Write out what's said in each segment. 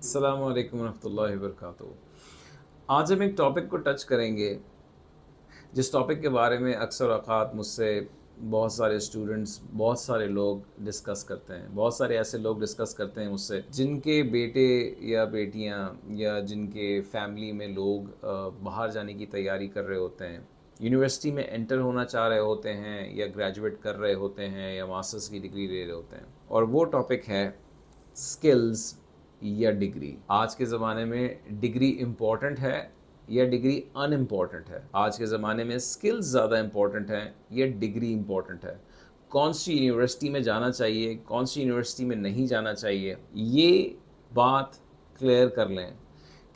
अस्सलाम वालेकुम रहमतुल्लाहि वबरकातुहू। आज हम एक टॉपिक को टच करेंगे जिस टॉपिक के बारे में अक्सर औक़ात मुझसे बहुत सारे स्टूडेंट्स, बहुत सारे लोग डिस्कस करते हैं। बहुत सारे ऐसे लोग डिस्कस करते हैं मुझसे जिनके बेटे या बेटियां या जिनके फैमिली में लोग बाहर जाने की तैयारी कर रहे होते हैं, यूनिवर्सिटी में एंटर होना चाह रहे होते हैं या ग्रेजुएट कर रहे होते हैं या मास्टर्स की डिग्री ले रहे होते हैं। और वो टॉपिक है स्किल्स या डिग्री। आज के ज़माने में डिग्री इम्पॉर्टेंट है या डिग्री अनइम्पॉर्टेंट है। आज के ज़माने में स्किल्स ज़्यादा इम्पॉर्टेंट हैं या डिग्री इम्पॉर्टेंट है। कौन सी यूनिवर्सिटी में जाना चाहिए, कौन सी यूनिवर्सिटी में नहीं जाना चाहिए, ये बात क्लियर कर लें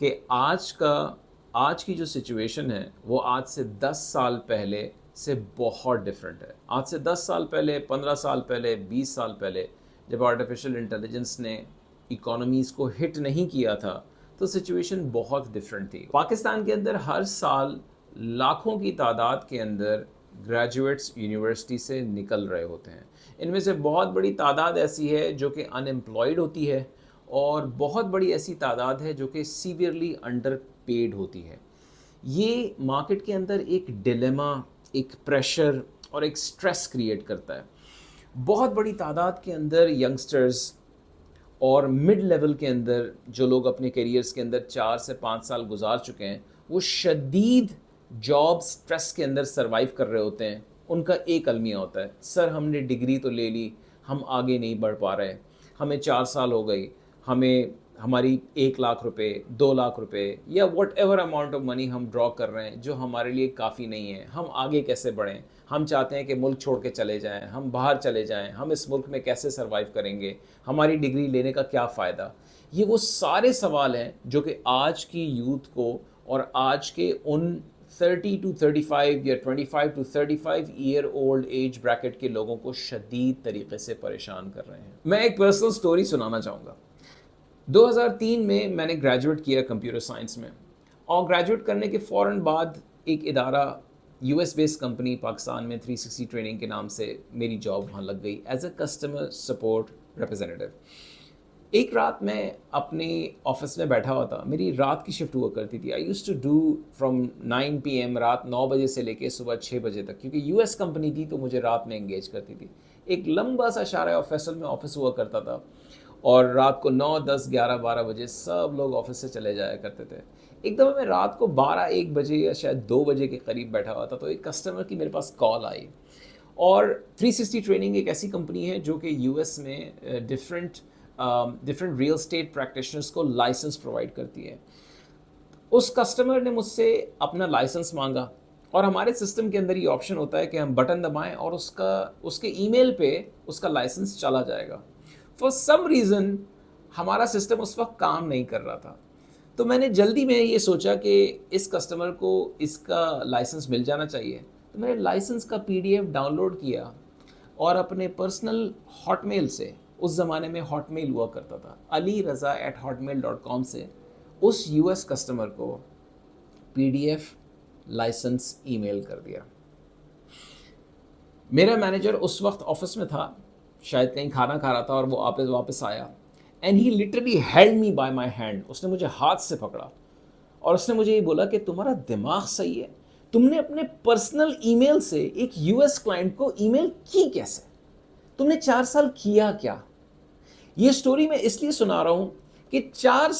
कि आज की जो सिचुएशन है वो आज से 10 साल पहले से बहुत डिफरेंट है। आज से 10 साल पहले, 15 साल पहले, 20 साल पहले जब आर्टिफिशियल इंटेलिजेंस ने इकोनॉमीज़ को हिट नहीं किया था तो सिचुएशन बहुत डिफरेंट थी। पाकिस्तान के अंदर हर साल लाखों की तादाद के अंदर ग्रेजुएट्स यूनिवर्सिटी से निकल रहे होते हैं। इनमें से बहुत बड़ी तादाद ऐसी है जो कि अनएम्प्लॉयड होती है और बहुत बड़ी ऐसी तादाद है जो कि सीवियरली अंडर पेड होती है। ये मार्केट के अंदर एक डिलेमा, एक प्रेशर और एक स्ट्रेस क्रिएट करता है। बहुत बड़ी तादाद के अंदर यंगस्टर्स और मिड लेवल के अंदर जो लोग अपने करियर्स के अंदर 4 से 5 साल गुजार चुके हैं, वो शदीद जॉब स्ट्रेस के अंदर सरवाइव कर रहे होते हैं। उनका एक अलमिया होता है, सर हमने डिग्री तो ले ली, हम आगे नहीं बढ़ पा रहे, हमें 4 साल हो गई, हमें हमारी 1 लाख रुपए, 2 लाख रुपए या what ever amount of money हम ड्रॉ कर रहे हैं जो हमारे लिए काफ़ी नहीं है। हम आगे कैसे बढ़ें? हम चाहते हैं कि मुल्क छोड़ के चले जाएं, हम बाहर चले जाएं, हम इस मुल्क में कैसे सरवाइव करेंगे, हमारी डिग्री लेने का क्या फ़ायदा? ये वो सारे सवाल हैं जो कि आज की यूथ को और आज के उन 30 टू 35 या 25 to 35 year old age bracket के लोगों को शदीद तरीके से परेशान कर रहे हैं। मैं एक पर्सनल स्टोरी सुनाना चाहूँगा। 2003 में मैंने ग्रेजुएट किया कंप्यूटर साइंस में, और ग्रेजुएट करने के फ़ौरन बाद एक इदारा, यूएस बेस्ड कंपनी पाकिस्तान में 360 ट्रेनिंग के नाम से मेरी जॉब वहाँ लग गई as a customer support representative. एक रात मैं अपने ऑफिस में बैठा हुआ था, मेरी रात की शिफ्ट हुआ करती थी। I use to do from 9 PM रात 9 बजे से लेके सुबह 6 बजे तक, क्योंकि यूएस कंपनी थी तो मुझे रात में एंगेज करती थी। एक लंबा सा शारा और फैसल में ऑफिस हुआ करता था और रात को 9, 10, 11, 12 बजे सब लोग ऑफिस से चले जाया करते थे। एक दफ़ा मैं रात को 12, 1 बजे या शायद 2 बजे के करीब बैठा हुआ था तो एक कस्टमर की मेरे पास कॉल आई। और 360 ट्रेनिंग एक ऐसी कंपनी है जो कि यूएस में डिफरेंट रियल स्टेट प्रैक्टिशनर्स को लाइसेंस प्रोवाइड करती है। उस कस्टमर ने मुझसे अपना लाइसेंस मांगा और हमारे सिस्टम के अंदर ये ऑप्शन होता है कि हम बटन दबाएं और उसके ईमेल पे उसका लाइसेंस चला जाएगा। फॉर सम रीज़न हमारा सिस्टम उस वक्त काम नहीं कर रहा था, तो मैंने जल्दी में ये सोचा कि इस कस्टमर को इसका लाइसेंस मिल जाना चाहिए। तो मैंने लाइसेंस का पीडीएफ डाउनलोड किया और अपने पर्सनल हॉटमेल से, उस ज़माने में हॉटमेल हुआ करता था, aliraza@hotmail.com से उस यूएस कस्टमर को पीडीएफ लाइसेंस ईमेल कर दिया। मेरा मैनेजर उस वक्त ऑफिस में था, शायद कहीं खाना खा रहा था और वो वापस आया and he literally held me by my hand. उसने मुझे हाथ से पकड़ा और उसने मुझे ये बोला कि तुम्हारा दिमाग सही है, तुमने अपने पर्सनल ईमेल से एक यूएस क्लाइंट को ईमेल की कैसे? तुमने 4 साल किया क्या? ये स्टोरी मैं इसलिए सुना रहा हूँ कि 4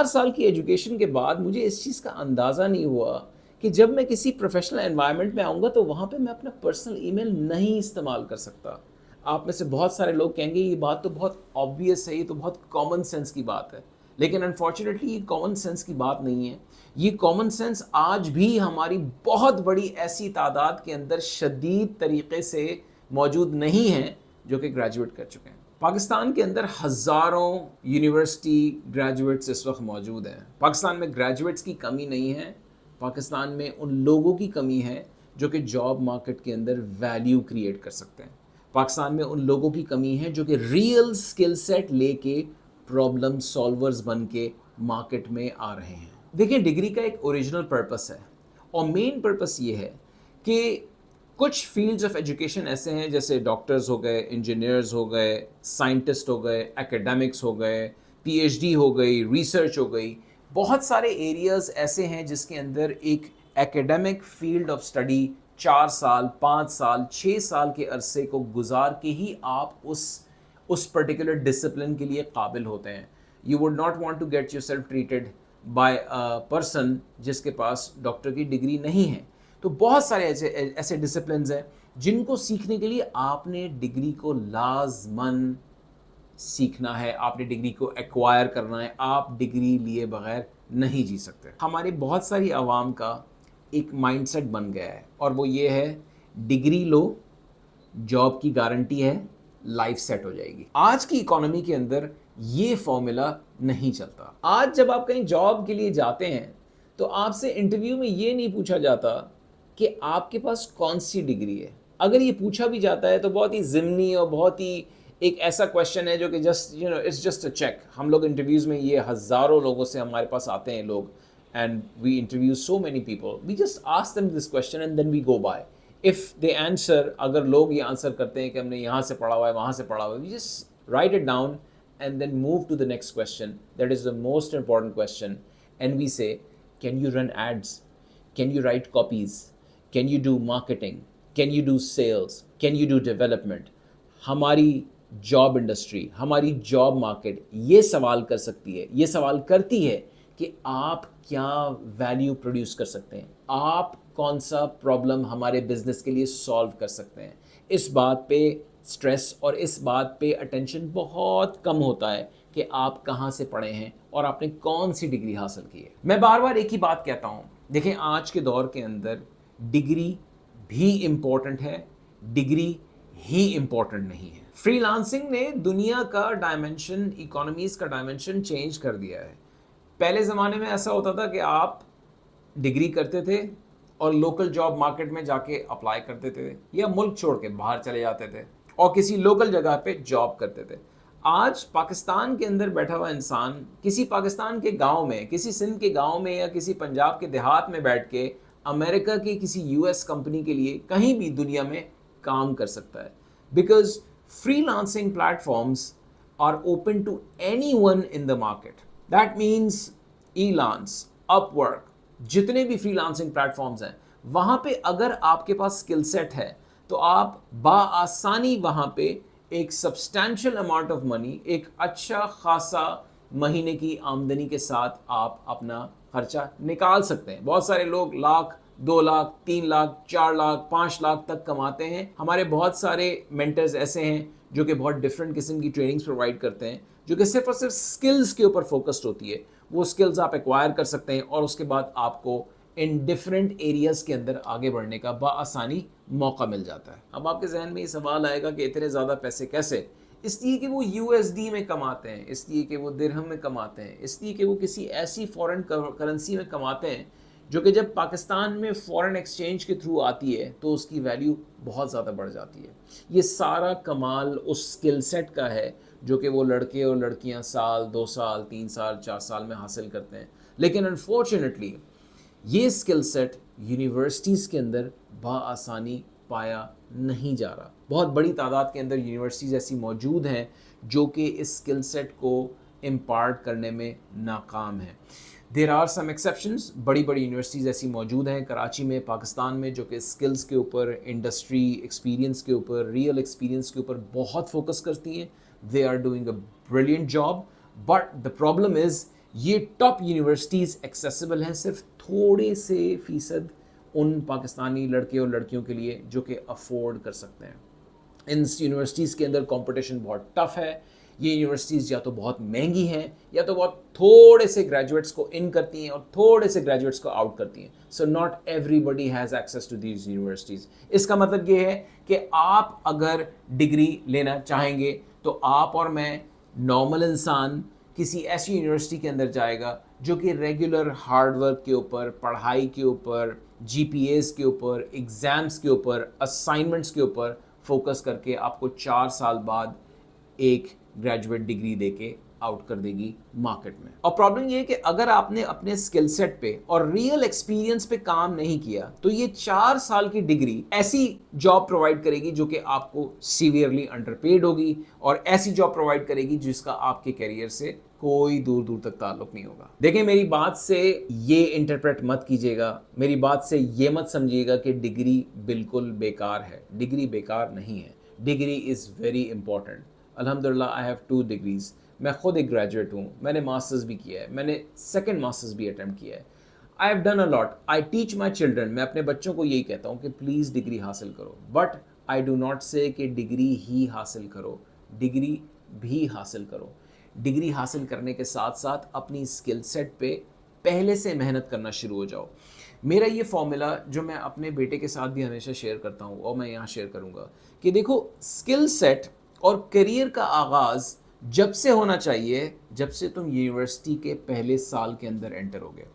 साल की एजुकेशन के बाद मुझे इस चीज़ का अंदाज़ा नहीं हुआ कि जब मैं किसी प्रोफेशनल एनवायरनमेंट में आऊँगा तो वहाँ पे मैं अपना पर्सनल ईमेल नहीं इस्तेमाल कर सकता। आप में से बहुत सारे लोग कहेंगे ये बात तो बहुत ऑब्वियस है, ये तो बहुत कॉमन सेंस की बात है, लेकिन अनफॉर्चुनेटली ये कॉमन सेंस की बात नहीं है। ये कॉमन सेंस आज भी हमारी बहुत बड़ी ऐसी तादाद के अंदर शदीद तरीके से मौजूद नहीं है जो कि ग्रेजुएट कर चुके हैं। पाकिस्तान के अंदर हज़ारों यूनिवर्सिटी ग्रेजुएट्स इस वक्त मौजूद हैं। पाकिस्तान में ग्रेजुएट्स की कमी नहीं है, पाकिस्तान में उन लोगों की कमी है जो कि जॉब मार्केट के अंदर वैल्यू क्रिएट कर सकते हैं। पाकिस्तान में उन लोगों की कमी है जो कि रियल स्किल सेट लेके प्रॉब्लम सॉल्वर्स बन के मार्केट में आ रहे हैं। देखिए, डिग्री का एक ओरिजिनल पर्पस है और मेन पर्पस ये है कि कुछ फील्ड्स ऑफ एजुकेशन ऐसे हैं जैसे डॉक्टर्स हो गए, इंजीनियर्स हो गए, साइंटिस्ट हो गए, एकेडमिक्स हो गए, پی ایچ ڈی ہو گئی, ریسرچ ہو گئی, بہت سارے ایریاز ایسے ہیں جس کے اندر ایک ایکیڈیمک فیلڈ آف اسٹڈی 4 سال 5 سال 6 سال کے عرصے کو گزار کے ہی آپ اس پرٹیکولر ڈسپلن کے لیے قابل ہوتے ہیں. You would not want to get yourself treated by person جس کے پاس ڈاکٹر کی ڈگری نہیں ہے. تو بہت سارے ایسے ڈسپلنز ہیں جن کو سیکھنے کے لیے آپ نے ڈگری کو لازماً سیکھنا ہے, آپ نے ڈگری کو ایکوائر کرنا ہے. آپ ڈگری لیے بغیر نہیں جی سکتے. ہماری بہت ساری عوام کا ایک مائنڈ سیٹ بن گیا ہے اور وہ یہ ہے ڈگری لو, جاب کی گارنٹی ہے, لائف سیٹ ہو جائے گی. آج کی اکانومی کے اندر یہ فارمولا نہیں چلتا. آج جب آپ کہیں جاب کے لیے جاتے ہیں تو آپ سے انٹرویو میں یہ نہیں پوچھا جاتا کہ آپ کے پاس کون سی ڈگری ہے. اگر یہ پوچھا بھی جاتا ہے تو بہت ہی ضمنی اور بہت ہی ایک ایسا کویشچن ہے جو کہ اٹس جسٹ اے چیک. ہم لوگ انٹرویوز میں یہ ہزاروں لوگوں سے ہمارے پاس آتے ہیں لوگ, and we interview so many people, we just ask them this question and then we go by. If they answer, اگر لوگ یہ آنسر کرتے ہیں کہ ہم نے یہاں سے پڑھا ہوا ہے وہاں سے پڑھا ہوا ہے, we just write it down and then move to the next question. That is the most important question. And we say, can you run ads? Can you write copies? Can you do marketing? Can you do sales? Can you do development? ہماری job industry, ہماری job market یہ سوال کر سکتی ہے, یہ سوال کرتی ہے کہ آپ کیا ویلیو پروڈیوس کر سکتے ہیں, آپ کون سا پرابلم ہمارے بزنس کے لیے سالو کر سکتے ہیں. اس بات پہ اسٹریس اور اس بات پہ اٹینشن بہت کم ہوتا ہے کہ آپ کہاں سے پڑھے ہیں اور آپ نے کون سی ڈگری حاصل کی ہے. میں بار بار ایک ہی بات کہتا ہوں, دیکھیں آج کے دور کے اندر ڈگری بھی امپورٹنٹ ہے, ڈگری ہی امپورٹنٹ نہیں ہے. فری لانسنگ نے دنیا کا ڈائمنشن, اکانومیز کا ڈائمنشن چینج کر دیا ہے. پہلے زمانے میں ایسا ہوتا تھا کہ آپ ڈگری کرتے تھے اور لوکل جاب مارکیٹ میں جا کے اپلائی کرتے تھے یا ملک چھوڑ کے باہر چلے جاتے تھے اور کسی لوکل جگہ پہ جاب کرتے تھے. آج پاکستان کے اندر بیٹھا ہوا انسان کسی پاکستان کے گاؤں میں, کسی سندھ کے گاؤں میں یا کسی پنجاب کے دیہات میں بیٹھ کے امریکہ کی کسی یو ایس کمپنی کے لیے کہیں بھی دنیا میں کام کر سکتا ہے. Because freelancing platforms are open to anyone in the market. That means Elance, Upwork, جتنے بھی فری لانسنگ پلیٹ فارمز ہیں وہاں پہ اگر آپ کے پاس اسکل سیٹ ہے تو آپ بآسانی وہاں پہ ایک سبسٹینشیل اماؤنٹ آف منی, ایک اچھا خاصا مہینے کی آمدنی کے ساتھ آپ اپنا خرچہ نکال سکتے ہیں. بہت سارے لوگ لاکھ, 2 لاکھ, 3 لاکھ, 4 لاکھ, 5 لاکھ تک کماتے ہیں. ہمارے بہت سارے مینٹرز ایسے ہیں جو کہ بہت ڈفرینٹ قسم کی ٹریننگز پرووائڈ کرتے ہیں جو کہ صرف اور صرف اسکلز کے اوپر فوکسڈ ہوتی ہے. وہ اسکلز آپ ایکوائر کر سکتے ہیں اور اس کے بعد آپ کو ان ڈفرینٹ ایریاز کے اندر آگے بڑھنے کا بآسانی موقع مل جاتا ہے. اب آپ کے ذہن میں یہ سوال آئے گا کہ اتنے زیادہ پیسے کیسے؟ اس لیے کہ وہ یو ایس ڈی میں کماتے ہیں, اس لیے کہ وہ درہم میں کماتے ہیں, اس لیے کہ وہ کسی ایسی فورن کرنسی میں کماتے ہیں جو کہ جب پاکستان میں فورن ایکسچینج کے تھرو آتی ہے تو اس کی ویلیو بہت زیادہ بڑھ جاتی ہے. یہ سارا کمال اس اسکل سیٹ کا ہے جو کہ وہ لڑکے اور لڑکیاں سال, 2 سال, 3 سال, 4 سال میں حاصل کرتے ہیں. لیکن انفارچونیٹلی یہ اسکل سیٹ یونیورسٹیز کے اندر بآسانی پایا نہیں جا رہا. بہت بڑی تعداد کے اندر یونیورسٹیز ایسی موجود ہیں جو کہ اس اسکل سیٹ کو امپارٹ کرنے میں ناکام ہیں. دیر آر سم ایکسیپشنز, بڑی بڑی یونیورسٹیز ایسی موجود ہیں کراچی میں, پاکستان میں, جو کہ اسکلز کے اوپر, انڈسٹری ایکسپیرینس کے اوپر, ریئل ایکسپیرینس کے اوپر بہت فوکس کرتی ہیں. They are doing a brilliant job, but the problem is یہ ٹاپ یونیورسٹیز ایکسیسیبل ہیں صرف تھوڑے سے فیصد ان پاکستانی لڑکے اور لڑکیوں کے لیے جو کہ افورڈ کر سکتے ہیں. ان یونیورسٹیز کے اندر کمپٹیشن بہت ٹف ہے. یہ یونیورسٹیز یا تو بہت مہنگی ہیں یا تو بہت تھوڑے سے گریجویٹس کو ان کرتی ہیں اور تھوڑے سے گریجویٹس کو آؤٹ کرتی ہیں. So not everybody has access to these universities. اس کا مطلب یہ ہے کہ آپ اگر ڈگری لینا چاہیں گے تو آپ اور میں, نارمل انسان, کسی ایسی یونیورسٹی کے اندر جائے گا جو کہ ریگولر ہارڈ ورک کے اوپر, پڑھائی کے اوپر, جی پی ایز کے اوپر, ایگزامس کے اوپر, اسائنمنٹس کے اوپر فوکس کر کے آپ کو 4 سال بعد ایک گریجویٹ ڈگری دے کے آؤٹ کر دے گی مارکیٹ میں. اور پرابلم یہ ہے کہ اگر آپ نے اپنے اسکل سیٹ پہ اور ریئل ایکسپیرینس پہ کام نہیں کیا تو یہ 4 سال کی ڈگری ایسی جاب پرووائڈ کرے گی جو کہ آپ کو سیویئرلی انڈر پیڈ ہوگی اور ایسی جاب پرووائڈ کرے گی جس کا آپ کے کیریئر سے कोई दूर दूर तक ताल्लुक नहीं होगा। देखिए, मेरी बात से ये इंटरप्रेट मत कीजिएगा, मेरी बात से ये मत समझिएगा कि डिग्री बिल्कुल बेकार है। डिग्री बेकार नहीं है, डिग्री इज़ वेरी इंपॉर्टेंट। अल्हम्दुलिल्लाह आई हैव 2 डिग्रीज़। मैं खुद एक ग्रेजुएट हूँ, मैंने मास्टर्स भी किया है, मैंने सेकंड मास्टर्स भी अटेम्प्ट किया है। I have done a lot. I teach my children, मैं अपने बच्चों को यही कहता हूँ कि प्लीज़ डिग्री हासिल करो, बट आई डू नॉट से कि डिग्री ही हासिल करो, डिग्री भी हासिल करो। डिग्री हासिल करने के साथ साथ अपनी स्किल सेट पे पहले से मेहनत करना शुरू हो जाओ। मेरा ये फॉर्मूला जो मैं अपने बेटे के साथ भी हमेशा शेयर करता हूँ और मैं यहाँ शेयर करूँगा कि देखो, स्किल सेट और करियर का आगाज़ जब से होना चाहिए जब से तुम यूनिवर्सिटी के पहले साल के अंदर एंटर हो गए।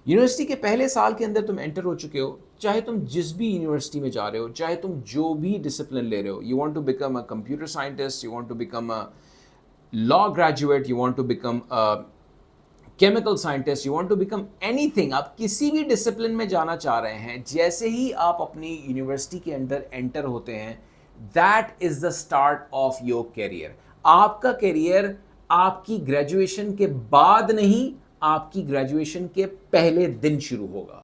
यूनिवर्सिटी के पहले साल के अंदर तुम एंटर हो चुके हो, चाहे तुम जिस भी यूनिवर्सिटी में जा रहे हो, चाहे तुम जो भी डिसिप्लिन ले रहे हो, you want to become a computer scientist, you want to become a law graduate, you want to become a chemical scientist, you want to become anything, आप किसी भी डिसिप्लिन में जाना चाह रहे हैं, जैसे ही आप अपनी यूनिवर्सिटी के अंदर एंटर होते हैं, that is the start of your career. आपका करियर आपकी ग्रेजुएशन के बाद नहीं, आपकी ग्रेजुएशन के पहले दिन शुरू होगा।